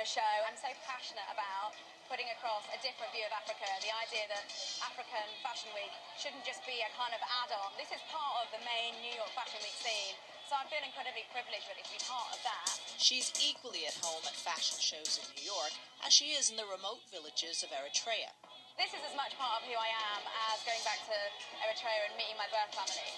show. I'm so passionate about putting across a different view of Africa, the idea that African Fashion Week shouldn't just be a kind of add-on. This is part of the main New York Fashion Week scene, so I feel incredibly privileged really to be part of that. She's equally at home at fashion shows in New York as she is in the remote villages of Eritrea. This is as much part of who I am as going back to Eritrea and meeting my birth family.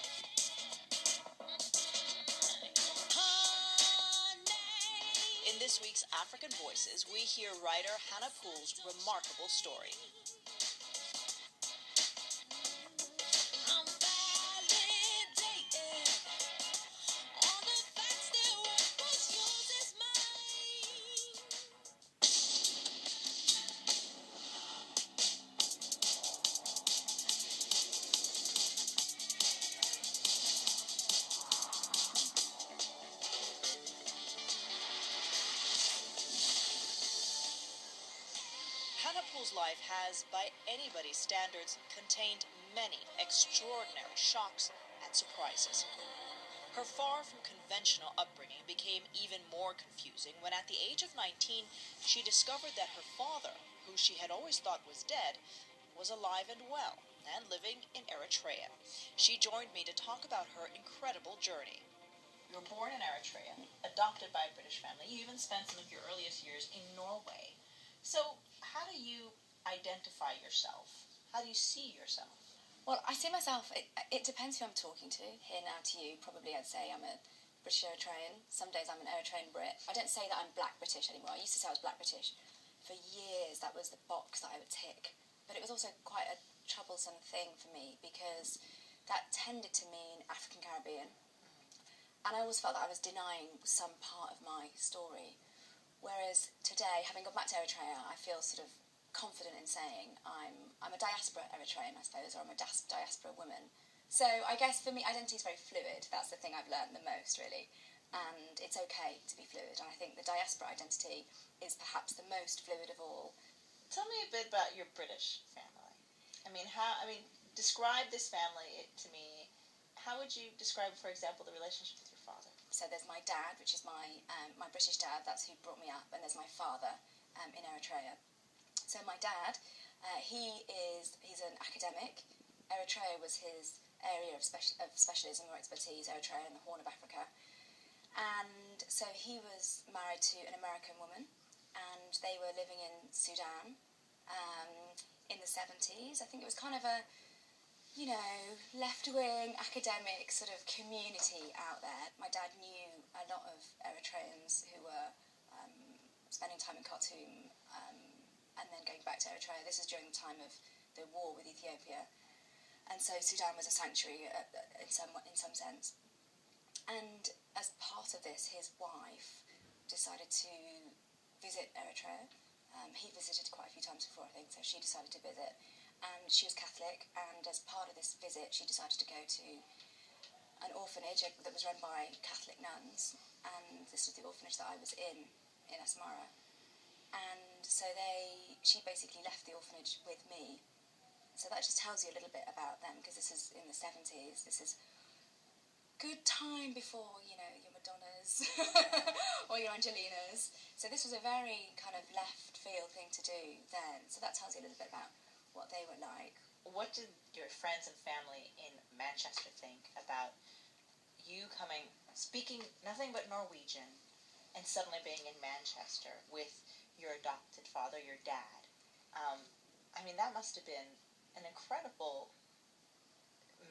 In this week's African Voices, we hear writer Hannah Poole's remarkable story. Hannah Poole's life has, by anybody's standards, contained many extraordinary shocks and surprises. Her far from conventional upbringing became even more confusing when at the age of 19 she discovered that her father, who she had always thought was dead, was alive and well and living in Eritrea. She joined me to talk about her incredible journey. You were born in Eritrea, adopted by a British family. You even spent some of your earliest years in Norway. So how do you identify yourself? How do you see yourself? Well, I see myself, it depends who I'm talking to. Here now to you, probably I'd say I'm a British Eritrean. Some days I'm an Eritrean Brit. I don't say that I'm black British anymore. I used to say I was black British. For years, that was the box that I would tick. But it was also quite a troublesome thing for me because that tended to mean African Caribbean. And I always felt that I was denying some part of my story. Whereas today, having gone back to Eritrea, I feel sort of confident in saying I'm a diaspora Eritrean, I suppose, or I'm a diaspora woman. So I guess for me, identity is very fluid. That's the thing I've learned the most, really. And it's okay to be fluid. And I think the diaspora identity is perhaps the most fluid of all. Tell me a bit about your British family. Describe this family to me. How would you describe, for example, the relationship with your father? So there's my dad, which is my British dad, that's who brought me up, and there's my father in Eritrea. So my dad, he's an academic. Eritrea was his area of specialism or expertise, Eritrea and the Horn of Africa. And so he was married to an American woman, and they were living in Sudan in the 70s. I think it was kind of a left-wing academic sort of community out there. My dad knew a lot of Eritreans who were spending time in Khartoum and then going back to Eritrea. This is during the time of the war with Ethiopia. And so Sudan was a sanctuary in some sense. And as part of this, his wife decided to visit Eritrea. He visited quite a few times before, I think, so she decided to visit. And she was Catholic, and as part of this visit, she decided to go to an orphanage that was run by Catholic nuns, and this was the orphanage that I was in Asmara. And so she basically left the orphanage with me. So that just tells you a little bit about them, because this is in the 70s. This is good time before, your Madonnas or your Angelinas. So this was a very kind of left field thing to do then. So that tells you a little bit about what they were like. What did your friends and family in Manchester think about you speaking nothing but Norwegian, and suddenly being in Manchester with your adopted father, your dad? That must have been an incredible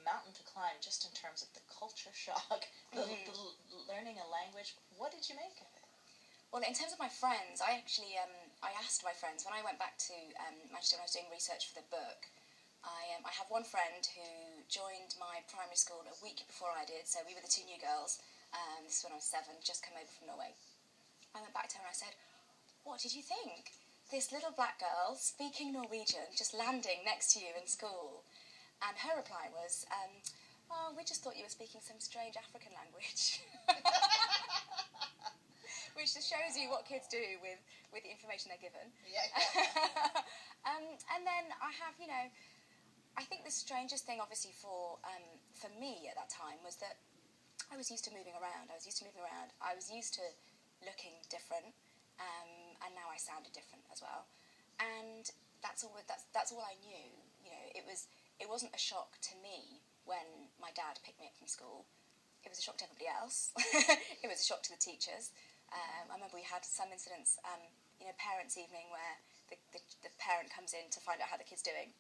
mountain to climb, just in terms of the culture shock, the learning a language. What did you make of it? Well, in terms of my friends, I actually I asked my friends when I went back to Manchester when I was doing research for the book. I have one friend who joined my primary school a week before I did, so we were the two new girls. This is when I was 7, just come over from Norway. I went back to her and I said, "What did you think? This little black girl speaking Norwegian, just landing next to you in school." And her reply was, "We just thought you were speaking some strange African language." Which just shows you what kids do with the information they're given. Yeah. And then I have, I think the strangest thing, obviously, for me at that time was that I was used to moving around. I was used to looking different. And now I sounded different as well. And that's all I knew. You know, it wasn't a shock to me when my dad picked me up from school. It was a shock to everybody else. It was a shock to the teachers. I remember we had some incidents, parents' evening, where the parent comes in to find out how the kid's doing,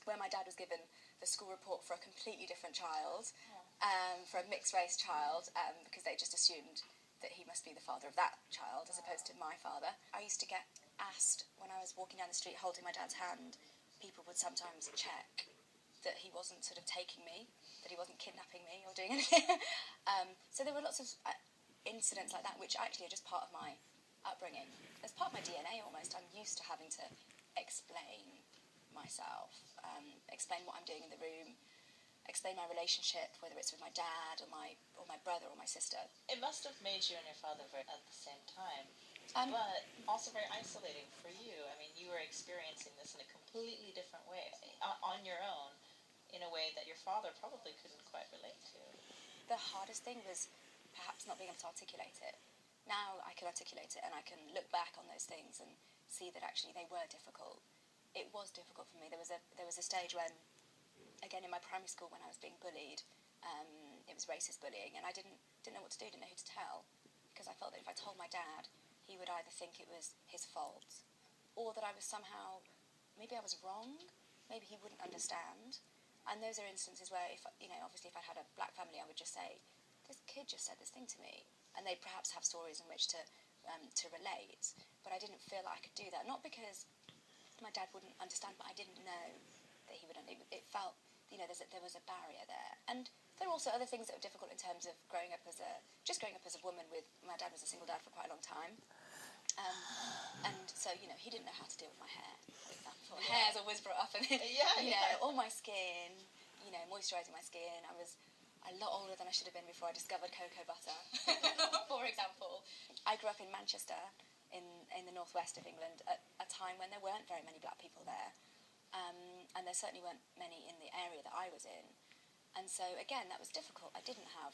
where my dad was given the school report for a completely different child, for a mixed-race child, because they just assumed that he must be the father of that child as opposed to my father. I used to get asked when I was walking down the street holding my dad's hand, people would sometimes check that he wasn't sort of taking me, that he wasn't kidnapping me or doing anything. So there were lots of incidents like that, which actually are just part of my upbringing. It's part of my DNA almost. I'm used to having to explain myself, explain what I'm doing in the room, explain my relationship, whether it's with my dad or my brother or my sister. It must have made you and your father very at the same time, but also very isolating for you. I mean, you were experiencing this in a completely different way, on your own, in a way that your father probably couldn't quite relate to. The hardest thing was perhaps not being able to articulate it. Now I can articulate it and I can look back on those things and see that actually they were difficult. It was difficult for me. There was a stage when, again in my primary school, when I was being bullied, it was racist bullying, and I didn't know what to do, didn't know who to tell, because I felt that if I told my dad, he would either think it was his fault, or that I was somehow, maybe I was wrong, maybe he wouldn't understand. And those are instances where, obviously if I'd had a black family, I would just say, this kid just said this thing to me, and they'd perhaps have stories in which to relate, but I didn't feel like I could do that, not because my dad wouldn't understand, but I didn't know that he would. It felt, there was a barrier there. And there are also other things that were difficult in terms of growing up as a woman with, my dad was a single dad for quite a long time. And so, he didn't know how to deal with my hair, for example. Yeah. Hair's always brought up, and, all my skin, moisturising my skin. I was a lot older than I should have been before I discovered cocoa butter, for example. I grew up in Manchester, in the northwest of England, at a time when there weren't very many black people there. And there certainly weren't many in the area that I was in. And so, again, that was difficult. I didn't have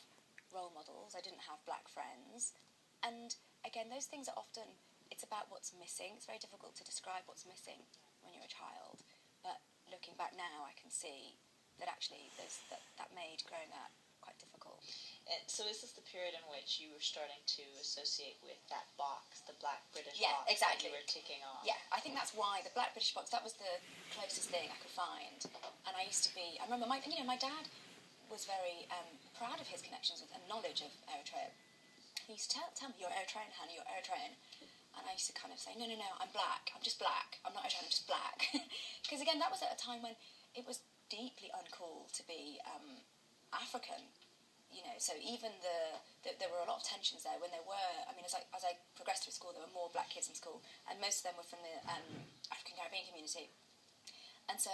role models. I didn't have black friends. And, again, those things are often, it's about what's missing. It's very difficult to describe what's missing when you're a child. But looking back now, I can see that actually that made growing up quite difficult. And so is this the period in which you were starting to associate with that box, the black British box exactly. that you were ticking off? Yeah, I think that's why the black British box, that was the closest thing I could find. And I remember my dad was very proud of his connections with and knowledge of Eritrea. He used to tell me, you're Eritrean, Hannah, you're Eritrean. And I used to kind of say, no, I'm black. I'm just black. I'm not Eritrean, I'm just black. Because, again, that was at a time when it was deeply uncool to be African. So even there were a lot of tensions there when there were. I mean, as I progressed through school, there were more black kids in school, and most of them were from the African Caribbean community. And so,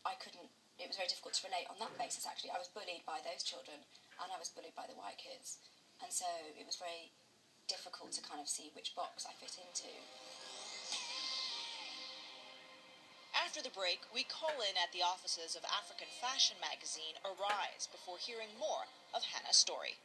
I couldn't. It was very difficult to relate on that basis. Actually, I was bullied by those children, and I was bullied by the white kids, and so it was very difficult to kind of see which box I fit into. After the break, we call in at the offices of African fashion magazine Arise before hearing more of Hannah's story.